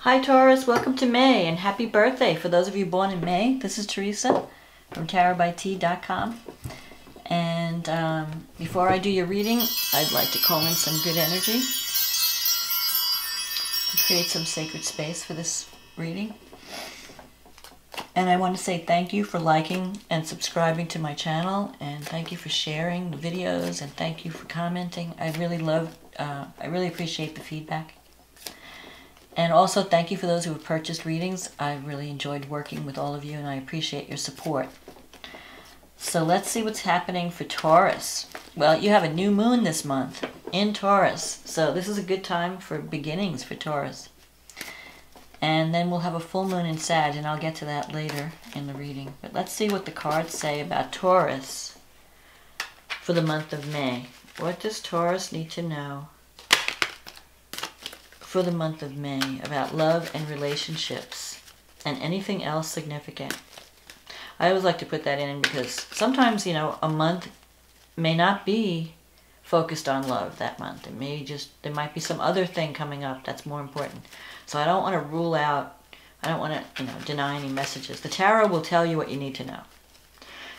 Hi Taurus, welcome to May and happy birthday for those of you born in May. This is Teresa from tarotbyt.com. And before I do your reading, I'd like to call in some good energy to create some sacred space for this reading. And I want to say thank you for liking and subscribing to my channel, and thank you for sharing the videos, and thank you for commenting. I really appreciate the feedback. And also thank you for those who have purchased readings. I really enjoyed working with all of you, and I appreciate your support. So let's see what's happening for Taurus. Well, you have a new moon this month in Taurus, so this is a good time for beginnings for Taurus. And then we'll have a full moon in Sag, and I'll get to that later in the reading. But let's see what the cards say about Taurus for the month of May. What does Taurus need to know for the month of May about love and relationships and anything else significant? I always like to put that in because sometimes, you know, a month may not be focused on love that month. It may just, there might be some other thing coming up that's more important. So I don't want to rule out, I don't want to, deny any messages. The tarot will tell you what you need to know.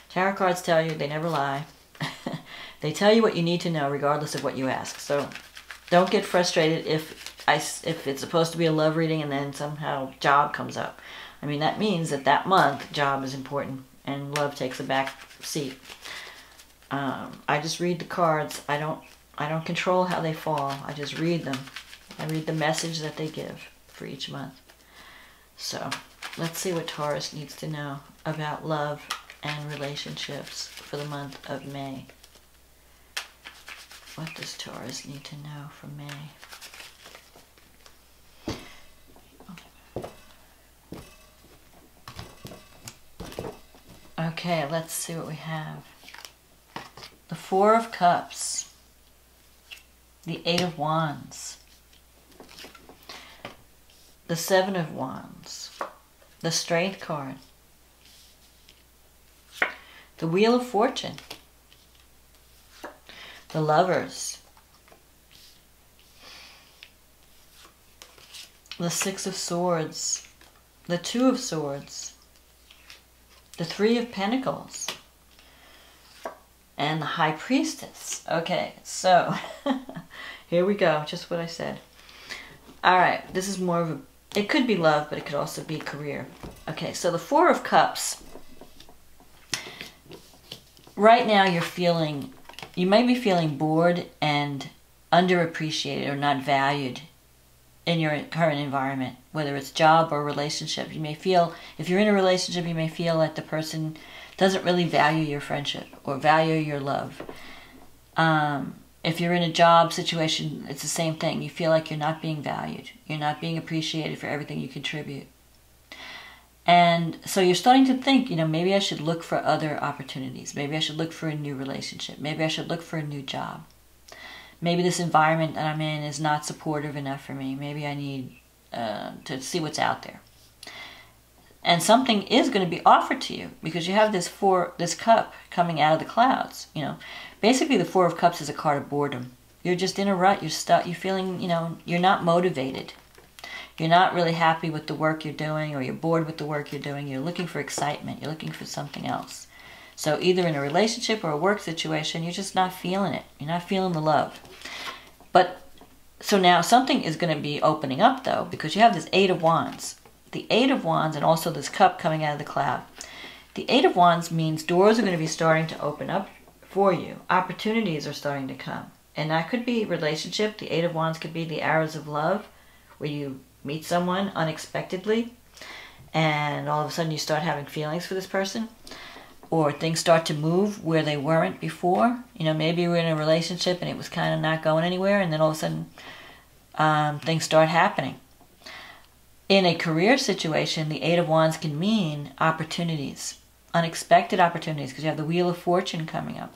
Tarot cards tell you, they never lie. They tell you what you need to know regardless of what you ask. So don't get frustrated if it's supposed to be a love reading and then somehow job comes up. I mean, that means that that month job is important and love takes a back seat. I just read the cards. I don't control how they fall. I just read them. I read the message that they give for each month. So let's see what Taurus needs to know about love and relationships for the month of May. What does Taurus need to know for May? Okay, let's see what we have. The Four of Cups, the Eight of Wands, the Seven of Wands, the Strength card, the Wheel of Fortune, the Lovers, the Six of Swords, the Two of Swords, the Three of Pentacles, and the High Priestess. Okay, so here we go, just what I said. Alright, this is more of a, it could be love, but it could also be career. Okay, so the Four of Cups. Right now you might be feeling bored and underappreciated or not valued in your current environment, whether it's job or relationship. You may feel, if you're in a relationship, you may feel like the person doesn't really value your friendship or value your love. If you're in a job situation, it's the same thing. You feel like you're not being valued. You're not being appreciated for everything you contribute. And so you're starting to think, maybe I should look for other opportunities. Maybe I should look for a new relationship. Maybe I should look for a new job. Maybe this environment that I'm in is not supportive enough for me. Maybe I need to see what's out there. And something is going to be offered to you because you have this cup coming out of the clouds. Basically the Four of Cups is a card of boredom. You're just in a rut. You're stuck. You're feeling, you're not motivated. You're not really happy with the work you're doing, or you're bored with the work you're doing. You're looking for excitement. You're looking for something else. So either in a relationship or a work situation, you're just not feeling it. You're not feeling the love. But so now something is going to be opening up, though, because you have this Eight of Wands. The Eight of Wands and also this cup coming out of the cloud. The Eight of Wands means doors are going to be starting to open up for you. Opportunities are starting to come. And that could be relationship. The Eight of Wands could be the arrows of love, where you meet someone unexpectedly and all of a sudden you start having feelings for this person. Or things start to move where they weren't before. Maybe you were in a relationship and it was kind of not going anywhere, and then all of a sudden things start happening. In a career situation, the Eight of Wands can mean opportunities, unexpected opportunities, because you have the Wheel of Fortune coming up.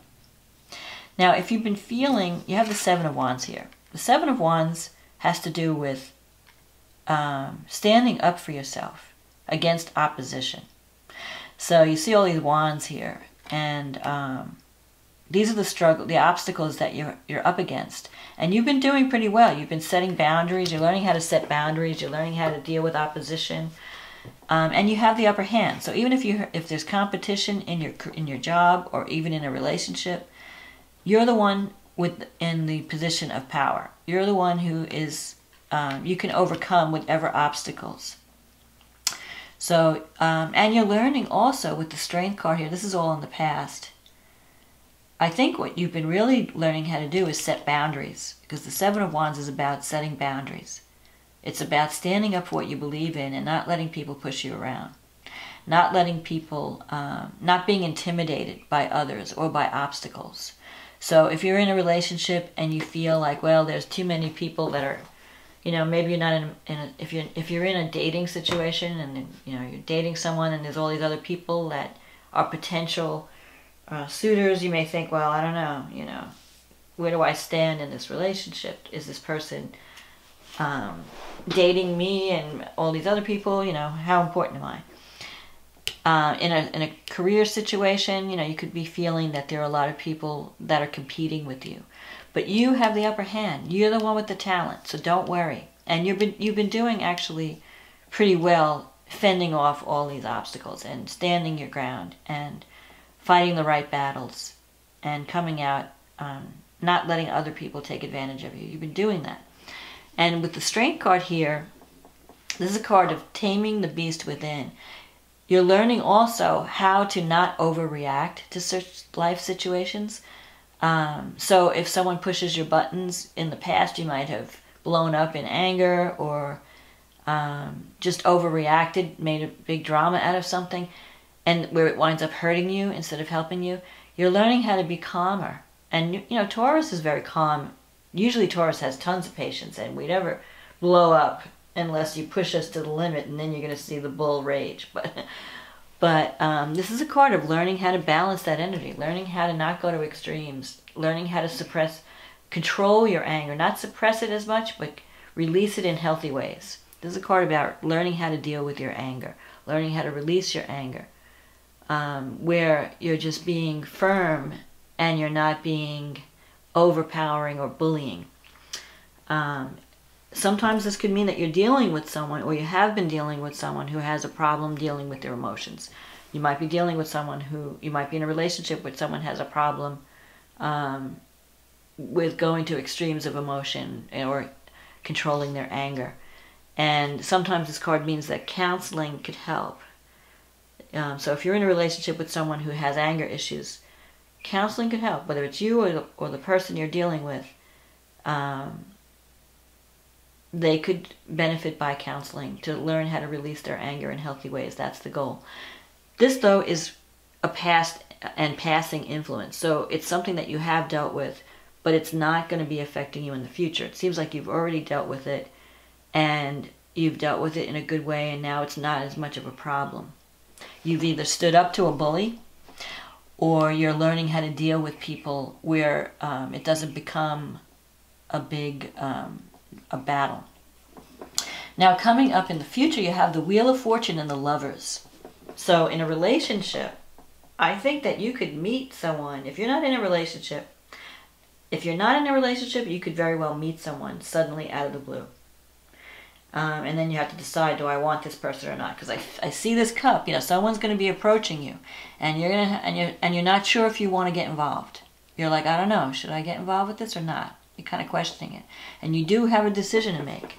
Now, if you've been feeling, you have the Seven of Wands here. The Seven of Wands has to do with standing up for yourself against opposition. So you see all these wands here, and These are the obstacles that you're up against. And you've been doing pretty well. You've been setting boundaries. You're learning how to set boundaries. You're learning how to deal with opposition. And you have the upper hand. So even if there's competition in your job or even in a relationship, you're the one in the position of power. You're the one who is you can overcome whatever obstacles. So and you're learning also with the Strength card here. This is all in the past. I think what you've been really learning how to do is set boundaries, because the Seven of Wands is about setting boundaries. It's about standing up for what you believe in and not letting people push you around. Not letting people, not being intimidated by others or by obstacles. So if you're in a relationship and you feel like, well, there's too many people that are, you know, maybe you're not if you're in a dating situation and, you know, you're dating someone and there's all these other people that are potential suitors, you may think, well, I don't know, you know, where do I stand in this relationship? Is this person dating me and all these other people? You know, how important am I? In a career situation, you know, you could be feeling that there are a lot of people that are competing with you, but you have the upper hand. You're the one with the talent, so don't worry. And you've been doing actually pretty well, fending off all these obstacles and standing your ground and fighting the right battles and coming out, not letting other people take advantage of you. You've been doing that. And with the Strength card here, this is a card of taming the beast within. You're learning also how to not overreact to such life situations. So if someone pushes your buttons in the past, you might have blown up in anger or just overreacted, made a big drama out of something, and where it winds up hurting you instead of helping you. You're learning how to be calmer. And, you know, Taurus is very calm. Usually Taurus has tons of patience, and we never blow up unless you push us to the limit, and then you're going to see the bull rage. But this is a card of learning how to balance that energy, learning how to not go to extremes, learning how to control your anger, not suppress it as much, but release it in healthy ways. This is a card about learning how to deal with your anger, learning how to release your anger. Where you're just being firm and you're not being overpowering or bullying. Sometimes this could mean that you're dealing with someone, or you have been dealing with someone who has a problem dealing with their emotions. You might be dealing with someone you might be in a relationship with someone who has a problem with going to extremes of emotion or controlling their anger. And sometimes this card means that counseling could help. So if you're in a relationship with someone who has anger issues, counseling could help, whether it's you or the person you're dealing with. They could benefit by counseling to learn how to release their anger in healthy ways. That's the goal. This, though, is a past and passing influence. So it's something that you have dealt with, but it's not going to be affecting you in the future. It seems like you've already dealt with it, and you've dealt with it in a good way, and now it's not as much of a problem. You've either stood up to a bully, or you're learning how to deal with people where it doesn't become a big a battle. Now, coming up in the future, you have the Wheel of Fortune and the Lovers. So in a relationship, I think that you could meet someone. If you're not in a relationship, you could very well meet someone suddenly out of the blue. And then you have to decide, do I want this person or not? Because I see this cup. You know, someone's going to be approaching you, and you're not sure if you want to get involved. You're like, I don't know, should I get involved with this or not? You're kind of questioning it, and you do have a decision to make.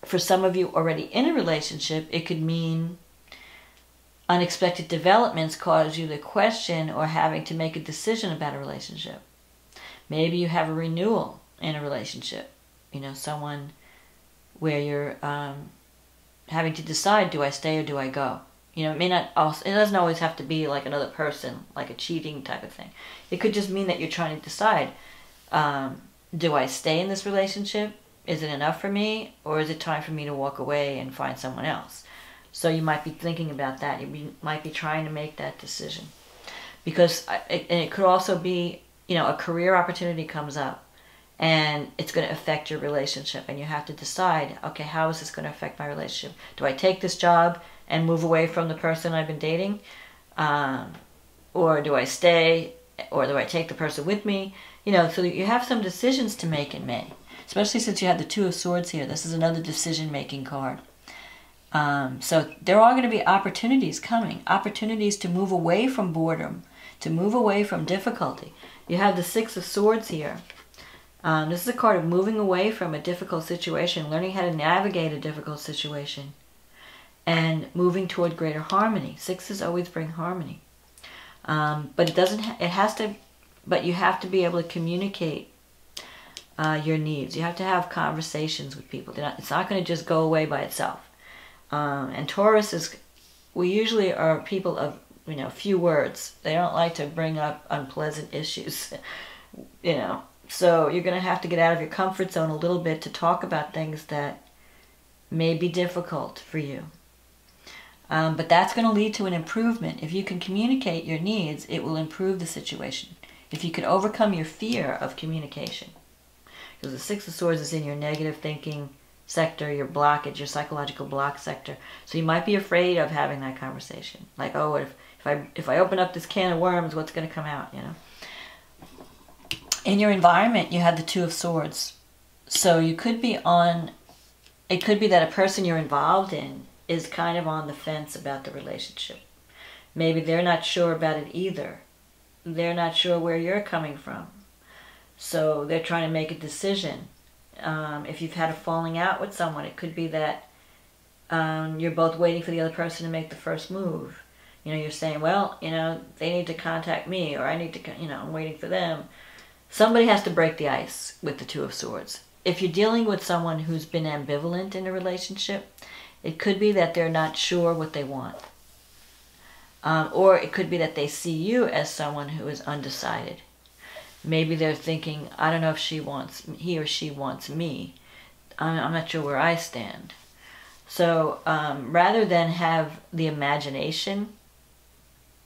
For some of you already in a relationship, it could mean unexpected developments cause you to question or having to make a decision about a relationship. Maybe you have a renewal in a relationship. You know, someone where you're having to decide, do I stay or do I go? You know, it doesn't always have to be like another person, like a cheating type of thing. It could just mean that you're trying to decide, do I stay in this relationship? Is it enough for me? Or is it time for me to walk away and find someone else? So you might be thinking about that. You might be trying to make that decision. Because it could also be, you know, a career opportunity comes up, and it's going to affect your relationship, and you have to decide, okay, how is this going to affect my relationship? Do I take this job and move away from the person I've been dating? Or do I stay? Or do I take the person with me? You know, so you have some decisions to make in May. Especially since you have the Two of Swords here. This is another decision-making card. So there are going to be opportunities coming. Opportunities to move away from boredom. To move away from difficulty. You have the Six of Swords here. This is a card of moving away from a difficult situation. Learning how to navigate a difficult situation. And moving toward greater harmony. Sixes always bring harmony. But but you have to be able to communicate your needs. You have to have conversations with people. It's not going to just go away by itself. And Taurus we usually are people of, few words. They don't like to bring up unpleasant issues, So you're going to have to get out of your comfort zone a little bit to talk about things that may be difficult for you. But that's going to lead to an improvement. If you can communicate your needs, it will improve the situation. If you can overcome your fear of communication. Because the Six of Swords is in your negative thinking sector, your blockage, your psychological block sector. So you might be afraid of having that conversation. Like, oh, if I open up this can of worms, what's going to come out, In your environment, you have the Two of Swords. So it could be that a person you're involved in is kind of on the fence about the relationship. Maybe they're not sure about it either. They're not sure where you're coming from. So they're trying to make a decision. If you've had a falling out with someone, it could be that you're both waiting for the other person to make the first move. You're saying, well, they need to contact me, or I need to, I'm waiting for them. Somebody has to break the ice with the Two of Swords. If you're dealing with someone who's been ambivalent in a relationship, it could be that they're not sure what they want. Or it could be that they see you as someone who is undecided. Maybe they're thinking, I don't know if he or she wants me. I'm not sure where I stand. So rather than have the imagination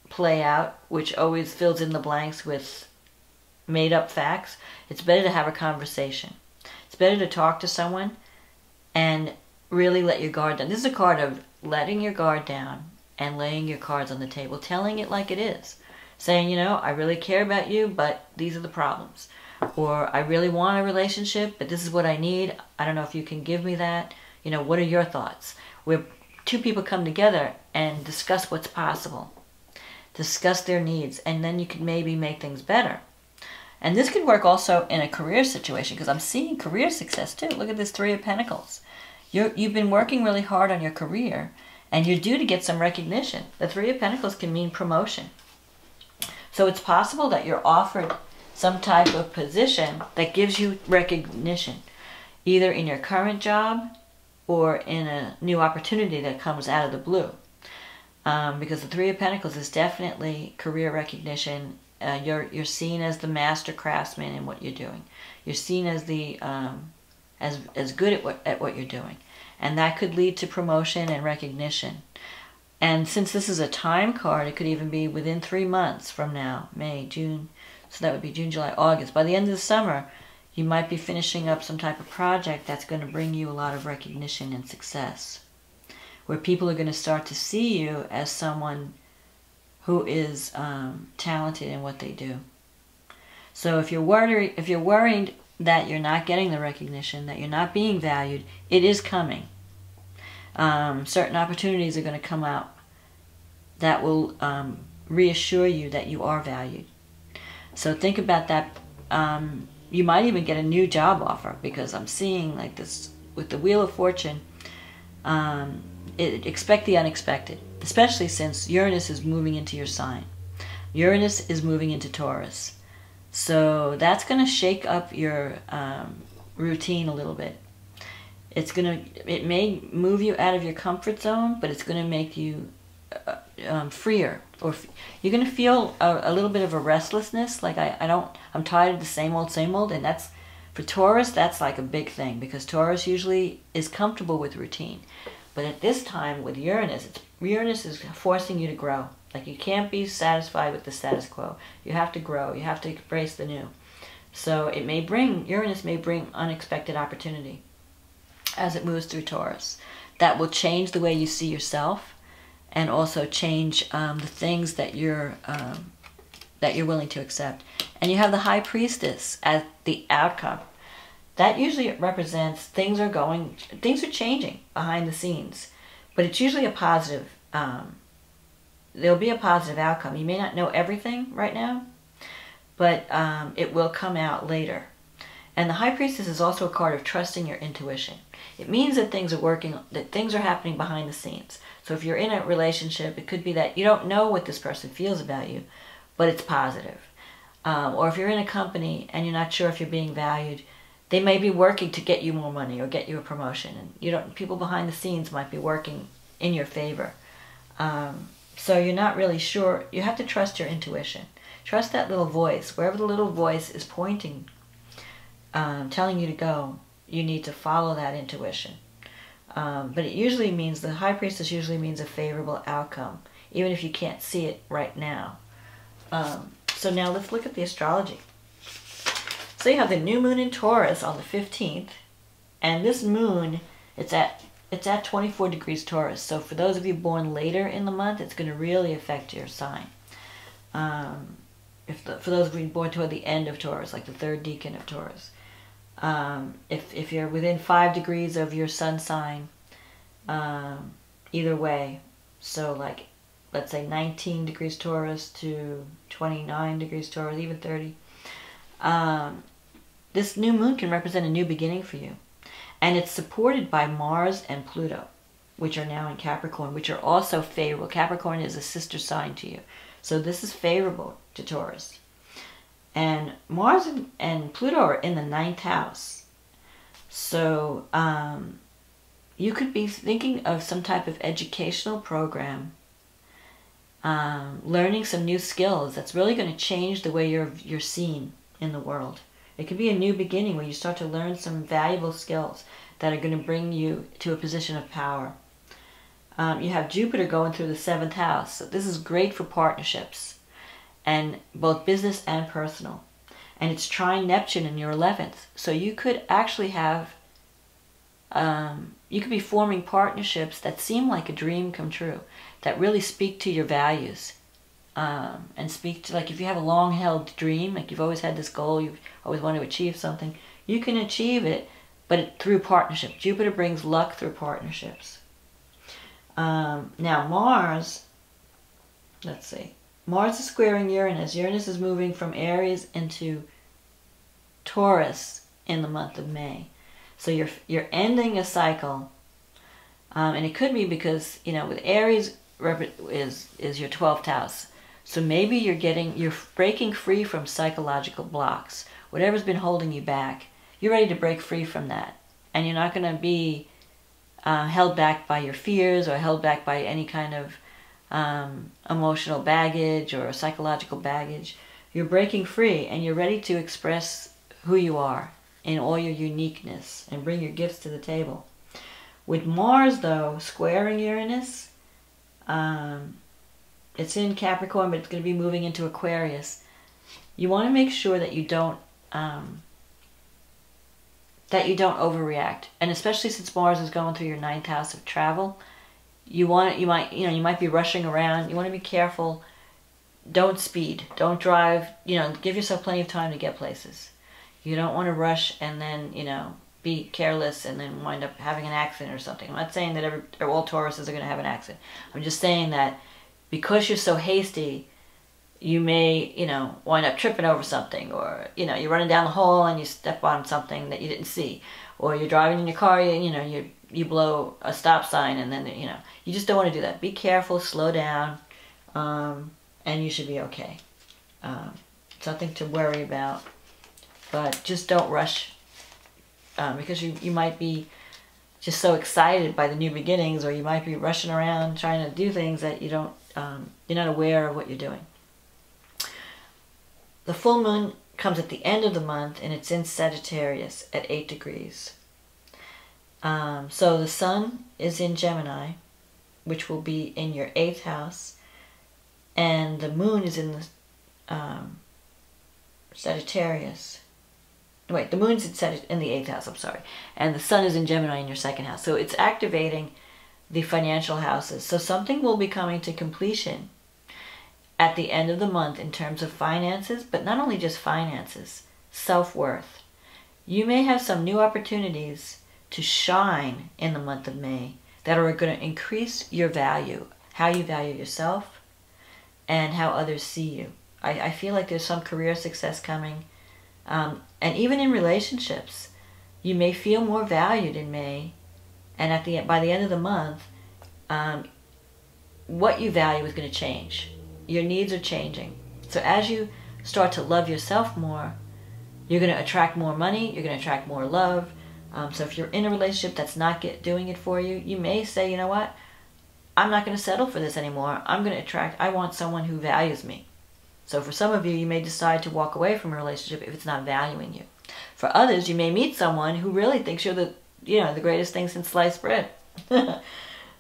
play out, which always fills in the blanks with made up facts, it's better to have a conversation. It's better to talk to someone and really let your guard down. This is a card of letting your guard down and laying your cards on the table, telling it like it is. Saying, I really care about you, but these are the problems. Or I really want a relationship, but this is what I need. I don't know if you can give me that. What are your thoughts? Where two people come together and discuss what's possible. Discuss their needs, and then you can maybe make things better. And this could work also in a career situation, because I'm seeing career success too. Look at this Three of Pentacles. You've been working really hard on your career, and you're due to get some recognition. The Three of Pentacles can mean promotion. So it's possible that you're offered some type of position that gives you recognition, either in your current job or in a new opportunity that comes out of the blue. Because the Three of Pentacles is definitely career recognition. You're seen as the master craftsman in what you're doing. You're seen as the as good at what you're doing, and that could lead to promotion and recognition. And since this is a time card, it could even be within 3 months from now, May, June. So that would be June, July, August. By the end of the summer, you might be finishing up some type of project that's going to bring you a lot of recognition and success, where people are going to start to see you as someone who is talented in what they do. So if you're worried that you're not getting the recognition, that you're not being valued, it is coming. Certain opportunities are going to come out that will reassure you that you are valued. So think about that. You might even get a new job offer, because I'm seeing like this with the Wheel of Fortune. Expect the unexpected, especially since Uranus is moving into your sign. Uranus is moving into Taurus. So that's going to shake up your routine a little bit. It may move you out of your comfort zone, but it's going to make you freer. Or you're going to feel a little bit of a restlessness, like I'm tired of the same old, and that's, for Taurus, that's like a big thing, because Taurus usually is comfortable with routine. But at this time with Uranus, Uranus is forcing you to grow. Like, you can't be satisfied with the status quo. You have to grow. You have to embrace the new. So Uranus may bring unexpected opportunity as it moves through Taurus. That will change the way you see yourself, and also change the things that you're that you're willing to accept. And you have the High Priestess as the outcome. That usually represents things are changing behind the scenes. But it's usually a positive, there'll be a positive outcome. You may not know everything right now, but it will come out later. And the High Priestess is also a card of trusting your intuition. It means that things are working, that things are happening behind the scenes. So if you're in a relationship, it could be that you don't know what this person feels about you, but it's positive. Or if you're in a company and you're not sure if you're being valued, they may be working to get you more money or get you a promotion. And people behind the scenes might be working in your favor. So you're not really sure. You have to trust your intuition. Trust that little voice. Wherever the little voice is pointing, telling you to go, you need to follow that intuition. But it usually means, the High Priestess usually means a favorable outcome, even if you can't see it right now. So now let's look at the astrology. So you have the new moon in Taurus on the 15th, and this moon, it's at 24 degrees Taurus. So for those of you born later in the month, it's going to really affect your sign. For those of you born toward the end of Taurus, like the third decan of Taurus. If you're within 5 degrees of your sun sign, either way, so like, let's say 19 degrees Taurus to 29 degrees Taurus, even 30, this new moon can represent a new beginning for you. And it's supported by Mars and Pluto, which are now in Capricorn, which are also favorable. Capricorn is a sister sign to you. So this is favorable to Taurus. And Mars and Pluto are in the 9th house. So you could be thinking of some type of educational program, learning some new skills that's really going to change the way you're seen in the world. It could be a new beginning where you start to learn some valuable skills that are going to bring you to a position of power. You have Jupiter going through the 7th house. So this is great for partnerships, and both business and personal. And it's trine Neptune in your 11th. So you could actually have, you could be forming partnerships that seem like a dream come true, that really speak to your values. And speak to, like, if you have a long-held dream, like you've always had this goal, you've always wanted to achieve something, you can achieve it, but through partnership. Jupiter brings luck through partnerships. Now Mars, let's see, Mars is squaring Uranus. Uranus is moving from Aries into Taurus in the month of May. So you're ending a cycle, and it could be because, with Aries is your 12th house. So maybe you're breaking free from psychological blocks. Whatever's been holding you back, you're ready to break free from that. And you're not going to be held back by your fears or held back by any kind of emotional baggage or psychological baggage. You're breaking free and you're ready to express who you are in all your uniqueness and bring your gifts to the table. With Mars, though, squaring Uranus, it's in Capricorn, but it's going to be moving into Aquarius. You want to make sure that you don't overreact, and especially since Mars is going through your 9th house of travel, you might be rushing around. You want to be careful. Don't speed. Don't drive. Give yourself plenty of time to get places. You don't want to rush and then be careless and then wind up having an accident or something. I'm not saying that all Tauruses are going to have an accident. I'm just saying that because you're so hasty, you may, wind up tripping over something, or, you're running down the hall and you step on something that you didn't see, or you're driving in your car, you blow a stop sign, and then, you just don't want to do that. Be careful, slow down, and you should be okay. Something to worry about, but just don't rush, because you might be just so excited by the new beginnings, or you might be rushing around trying to do things that you're not aware of what you're doing. The full moon comes at the end of the month, and it's in Sagittarius at 8 degrees. So the sun is in Gemini, which will be in your 8th house, and the moon is in the Sagittarius. Wait, the moon's in the 8th house, I'm sorry. And the sun is in Gemini in your 2nd house. So it's activating the financial houses. So something will be coming to completion. at the end of the month in terms of finances, but not only just finances, self-worth. You may have some new opportunities to shine in the month of May that are going to increase your value, how you value yourself, and how others see you. I feel like there's some career success coming. And even in relationships, you may feel more valued in May, and by the end of the month, what you value is going to change. Your needs are changing. So as you start to love yourself more, you're going to attract more money, you're going to attract more love. So if you're in a relationship that's not doing it for you, you may say, you know what, I'm not going to settle for this anymore. I want someone who values me. So for some of you, you may decide to walk away from a relationship if it's not valuing you. For others, you may meet someone who really thinks you're the greatest thing since sliced bread.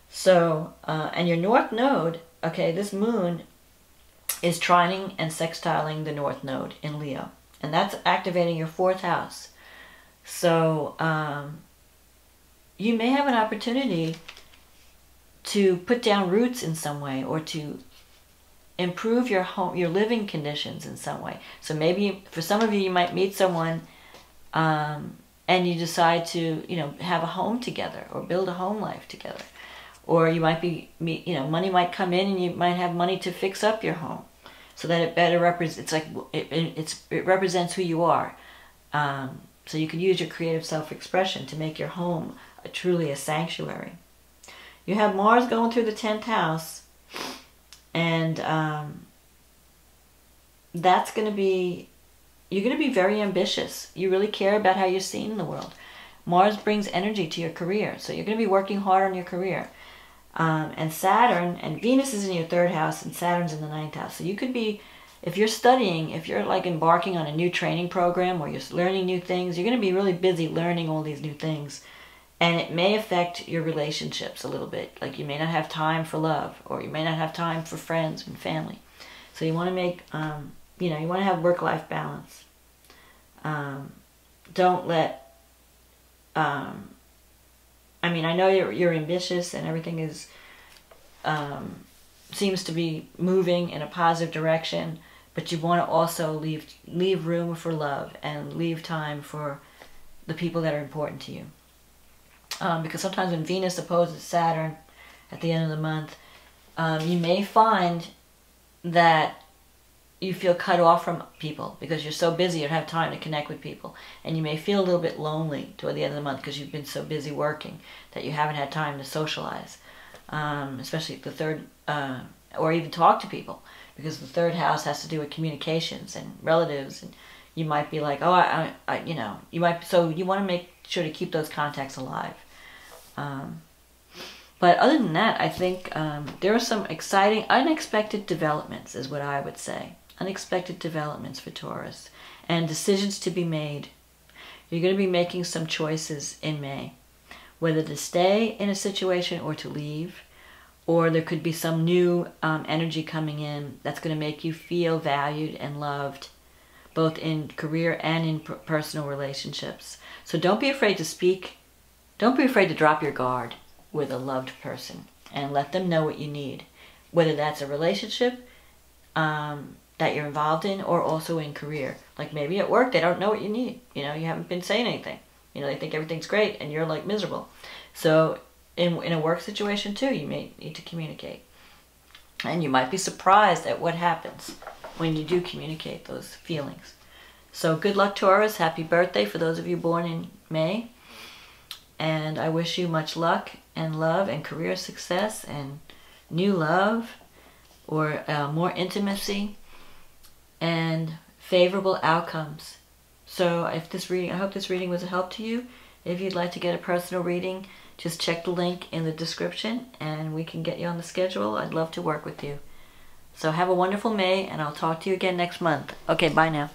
So, and your North Node, okay, this moon is trining and sextiling the North Node in Leo. And that's activating your 4th house. So, you may have an opportunity to put down roots in some way, or to improve your home, your living conditions in some way. So maybe for some of you, you might meet someone and you decide to, have a home together or build a home life together. Or you might money might come in and you might have money to fix up your home so that it better represents, it represents who you are. So you can use your creative self-expression to make your home truly a sanctuary. You have Mars going through the 10th house, and that's going to be, you're going to be very ambitious. You really care about how you're seen in the world. Mars brings energy to your career, so you're going to be working hard on your career. And Saturn, and Venus is in your 3rd house, and Saturn's in the 9th house. So you could be, if you're studying, if you're like embarking on a new training program, or you're learning new things, you're going to be really busy learning all these new things. And it may affect your relationships a little bit. Like you may not have time for love, or you may not have time for friends and family. So you want to make, you want to have work-life balance. Don't let, I know you're ambitious and everything is, seems to be moving in a positive direction, but you want to also leave room for love and leave time for the people that are important to you. Because sometimes when Venus opposes Saturn at the end of the month, you may find that you feel cut off from people because you're so busy, you don't have time to connect with people. And you may feel a little bit lonely toward the end of the month because you've been so busy working that you haven't had time to socialize. Especially the 3rd, or even talk to people, because the 3rd house has to do with communications and relatives. And you might be like, oh, so you want to make sure to keep those contacts alive. But other than that, I think there are some exciting, unexpected developments is what I would say. Unexpected developments for Taurus. And decisions to be made. You're going to be making some choices in May. Whether to stay in a situation or to leave. Or there could be some new energy coming in that's going to make you feel valued and loved. Both in career and in personal relationships. So don't be afraid to speak. Don't be afraid to drop your guard with a loved person and let them know what you need. Whether that's a relationship that you're involved in, or also in career. Like maybe at work they don't know what you need. You haven't been saying anything. They think everything's great and you're like miserable. So in a work situation too, you may need to communicate. And you might be surprised at what happens when you do communicate those feelings. So good luck, Taurus. Happy birthday for those of you born in May. And I wish you much luck and love and career success and new love, or more intimacy and favorable outcomes. So I hope this reading was a help to you. If you'd like to get a personal reading, just check the link in the description and we can get you on the schedule. I'd love to work with you. So have a wonderful May, and I'll talk to you again next month. Okay, bye now.